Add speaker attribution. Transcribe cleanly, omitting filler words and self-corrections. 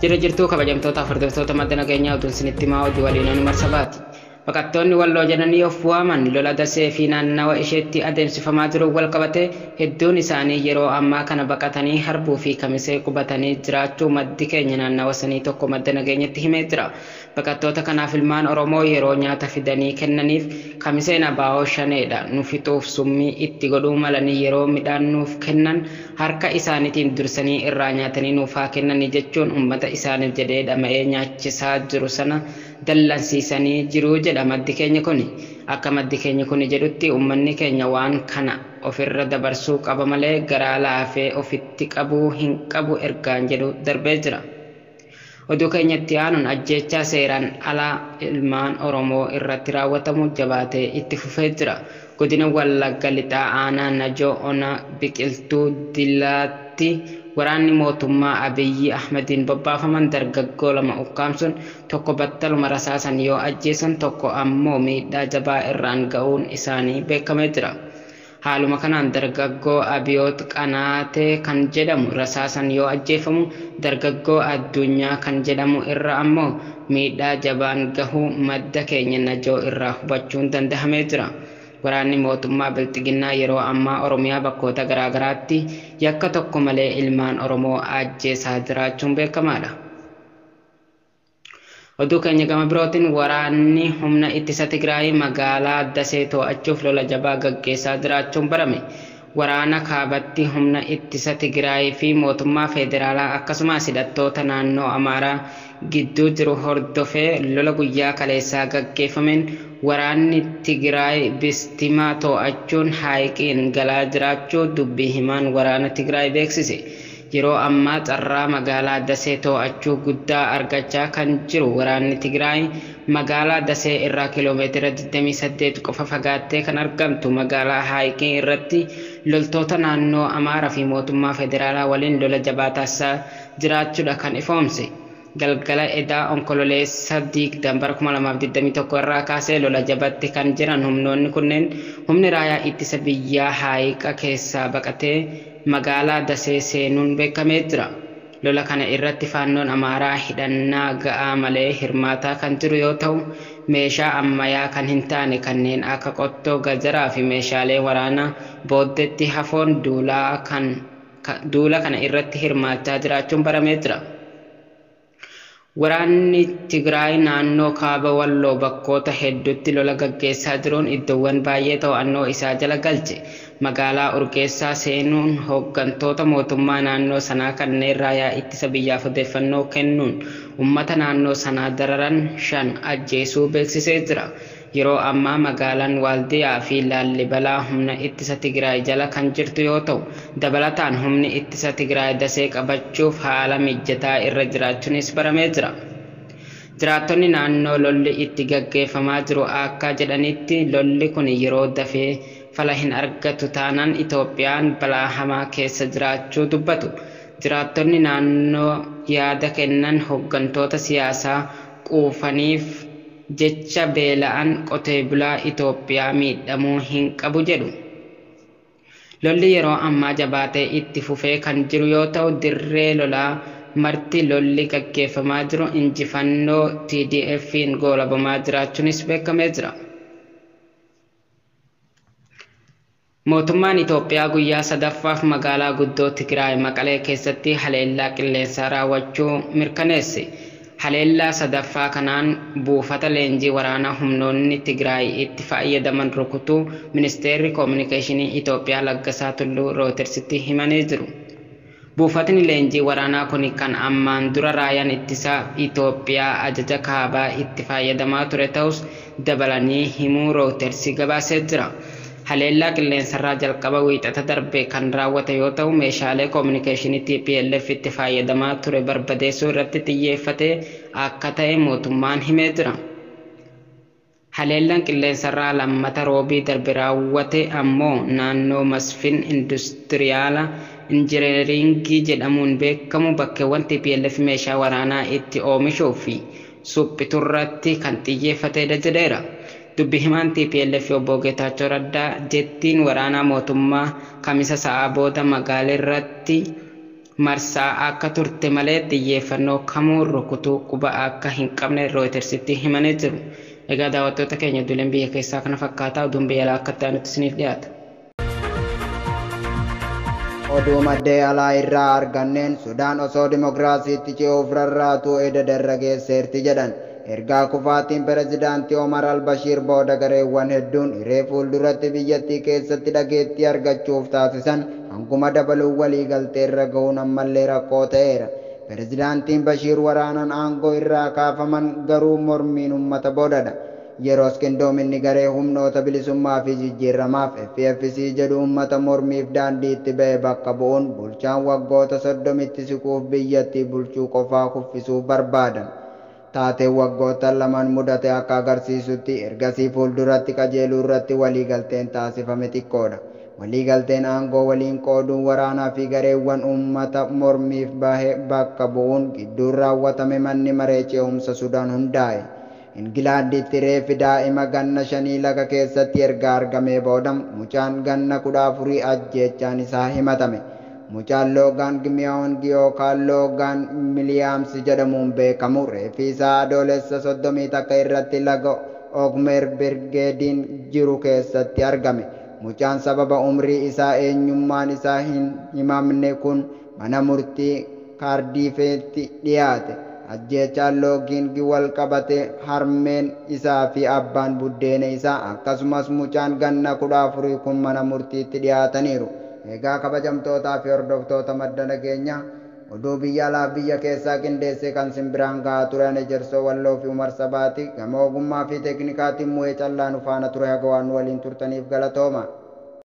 Speaker 1: Jira jirtuu kabajamtoota fardiftoota madda keenyaa utuun sinitti maa hojii waliin marsabaati. Baqattoonni walloo jedhanii of waaman lola dasee fi naannawa isheetti adeemsifamaa jiru wal qabate hedduun isaanii yeroo ammaa kana baqatanii harbuu fi kamisee qubatanii jiraachuu maddi keenya naannawa sanii tokko madda nageenyatti himee jira. Baqattoota kanaaf ilmaan Oromoo yeroo nyaata fidanii kennaniif kamiseen abaa'oo shaneedha nu fixuuf summii itti godhuu malanii yeroo midhaan nuuf kennan harka isaaniitiin dursanii irraa nyaatanii nuuf haa kennanii jechuun uummata isaaniif jedhee dhama'ee nyaachisaa jiru sana dallansiisanii jiru jedha maddi keenya kuni. Akka maddi keenya kuni jedhutti uummanni keenya waan kana ofirra dabarsuu qaba malee garaa laafee ofitti qabuu hin qabu ergaan jedhu darbee jira. Oduu keenyatti aanuun ajjechaa seeraan alaa ilmaan Oromoo irratti raawwatamu jabaatee itti fufee jira. Godina Wallagga Lixaa aanaa Najoo Ona Biqiltuu Dilaatti waraanni mootummaa Abiyyi Ahmediin bobbaafaman dargaggoo lama ukkaamsuun tokko battaluma rasaasan yoo ajjeesan tokko ammoo miidhaa jabaa irraan ga'uun isaanii beekamee jira. Haaluma kanaan dargaggoo Abiyoot Qanaatee kan jedhamu rasaasan yoo ajjeefamu dargaggoo Addunyaa kan jedhamu irra ammoo miidhaa jabaan gahuu madda keenya Najoo irraa hubachuun danda'amee jira. Waraanni mootummaa Bilxiginnaa yeroo ammaa Oromiyaa bakkoota garaagaraatti yakka tokko malee ilmaan Oromoo ajjeesaa jiraachuun beekamaadha. Oduu keenya gama birootiin waraanni humna ittisa Tigraay magaalaa Dasee to'achuuf lola jabaa gaggeessaa jiraachuun barame. Waraana kaabatti humna ittisa Tigraay fi mootummaa federaalaa akkasumas hidhattoota naannoo Amaaraa gidduu jiru hordofee lola guyyaa kaleessaa gaggeeffameen waraanni Tigraay Bistimaa to'achuun haayiqiin galaa jiraachuu dubbii himaan waraana Tigraay beeksise. Yeroo ammaa carraa magaalaa Dasee to'achuu guddaa argachaa kan jiru waraanni Tigraay magaalaa Dasee irraa kiiloomeetira 28 qofa fagaattee kan argamtu magaalaa Haayiqii irratti loltoota naannoo Amaaraa fi mootummaa federaalaa waliin lola jabaa taasisaa jiraachuudha kan ifoomse. Galgala edaa Onkoloolessa 2021 irraa kaasee lola jabatti kan jiran humnoonni kunneen humni raayyaa ittisa biyyaa Haayiqa keessaa baqatee magaalaa Dasee seenuun beekamee jira. Lola kana irratti faannoon Amaaraa hidhannaa ga'aa malee hirmaataa kan jiru yoo ta'u meeshaa ammayyaa kan hin taane kanneen akka qottoo gajaraa fi meeshaalee waraanaa booddeetti hafoon duula kana irratti hirmaachaa jiraachuun baramee jira. Waraanni Tigraay naannoo kaaba Walloo bakkoota hedduutti lola gaggeessaa jiruun iddoowwan baay'ee to'annoo isaa jala galche. Magaalaa Urgeessaa seenuun hooggantoota mootummaa naannoo sanaa kanneen raayyaa ittisa biyyaaf odeeffannoo kennuun uummata naannoo sanaa dararan 5 ajjeesuu beeksisee jira. Yeroo ammaa magaalaan Waaldiyaa fi Laallibalaa humna ittisa Tigraay jala kan jirtu yoo ta'u dabalataan humni ittisa Tigraay Dasee qabachuuf haala mijataa irra jiraachuunis baramee jira. Jiraattonni naannoo lolli itti gaggeeffamaa jiru akka jedhanitti lolli kun yeroo dafee fala hin argatu taanaan Itoophiyaan balaa hamaa keessa jiraachuu dubbatu. Jiraattonni naannoo yaada kennan hooggantoota siyaasaa quufaniif jecha beela'an qotee bulaa Itoophiyaa miidhamuu hin qabu jedhu. Lolli yeroo ammaa jabaatee itti fufee kan jiru yoo ta'u dirree lolaa marti lolli gaggeeffamaa jiru injifannoo TDF'n goolabamaa jiraachuunis beekamee jira. Mootummaan Itoophiyaa guyyaa sadaffaaf magaalaa guddoo Tigraay Maqalee keessatti haleellaa qilleensaa raawwachuu mirkaneesse. Haleellaa sadaffaa kanaan buufata leenjii waraanaa humnoonni Tigraay itti fayyadaman rukutuu Ministeerri Koominikeeshinii Itoophiyaa Laggasaa Tulluu Rootersitti himanii jiru. Buufatni leenjii waraanaa kun kan ammaan dura raayyaan ittisa Itoophiyaa ajaja kaabaa itti fayyadamaa ture ta'us dabalanii himuu Rootersi gabaasee jira. Haleellaa qilleensarraa jalqaba wiixata darbe kan raawwate yoo ta'u meeshaalee koominikeeshinii TPLF itti fayyadamaa ture barbadeessuu irratti xiyyeeffatee akka ta'e mootummaan himee jira. Haleellaan qilleensarraa lammata roobii darbe raawwate ammoo naannoo Masfin Industiriyaala Injineeringii jedhamuun beekamu bakkeewwan TPLF meeshaa waraanaa itti oomishuu fi suphiturratti kan xiyyeeffatedha jedheera. Dubbi himaan TPLF obbo Geetaachoo Raddaa jettiin waraanaa mootummaa kamisa sa'aa booda magaalaa irratti marsaa akka turte malee xiyyeeffannoo kamuu rukutuu quba akka hin qabne rooyitersitti himanii jiru. Egaa daawwattoota keenya oduuleen biyya keessaa kana fakkaataa oduun biyya alaa akka ta'anitti isiniif dhiyaata.
Speaker 2: Oduu maddee alaa irraa arganneen Sudaan osoo dimokiraasiitti ce'uuf rarraatu eda darrageesseerti jedhan. Ergaa kufaatiin pirezidaantii Omar al-Bashir booda gareewwan hedduun hiree fuulduratti biyyattii keessatti dhageettii argachuuf taasisan hanguma dabaluu waliigalteerra ga'uun ammallee rakkoo ta'eera. Pirezidaantiin Bashir waraanaan aangoo irraa kaafaman garuu mormiin uummata boodadha. Yeroos qindoominni garee humnoota bilisummaa fi jijjiiramaaf FFC jedhu uummata mormiif daandiitti ba'e bakka bu'uun bulchaan waggoota 30tti siquuf biyyattii bulchuu qofaa kuffisuuf barbaadan. Taatee waggoota lamaan mudate akka agarsiisutti ergasii fuulduratti qajeeluu irratti waliigalteen taasifame xiqqoodha. Waliigalteen aangoo waliin qooduun waraanaa fi gareewwan uummata mormiif bahe bakka bu'uun gidduun raawwatame manni maree ce'umsa Sudaan hundaa'e. Ingilaanditti reeffi daa'ima ganna 5 laga keessatti erga argamee booda mucaan ganna 14 ajjeechaan isaa himatame. Mucaan Loogaan Gimiyaawon yookaan Loogaan Miliyaams jedhamuun beekamu reeffi isaa adoolessa 30 takka irratti laga Ogmer Birgeediin jiru keessatti argame. Mucaan sababa umrii isaa eenyummaan isaa hin himamne kun mana murtii Kaardiifeetti dhiyaate. Ajjeechaan Loogiin wal qabate harmeen isaa fi abbaan buddeena isaa akkasumas mucaan ganna 14 kun mana murtiitti dhiyaataniiru. Egaa kabajamtootaa fi hordoftoota madda nageenyaa oduu biyya alaa biyya keessaa qindeessee kan simbiraan gahaa turan Ejersoo Walloo fi Umar Sabaati gama ogummaa fi teeknikaatiin mu'ee callaan faana ture haga waan waliin turtaniif galatooma.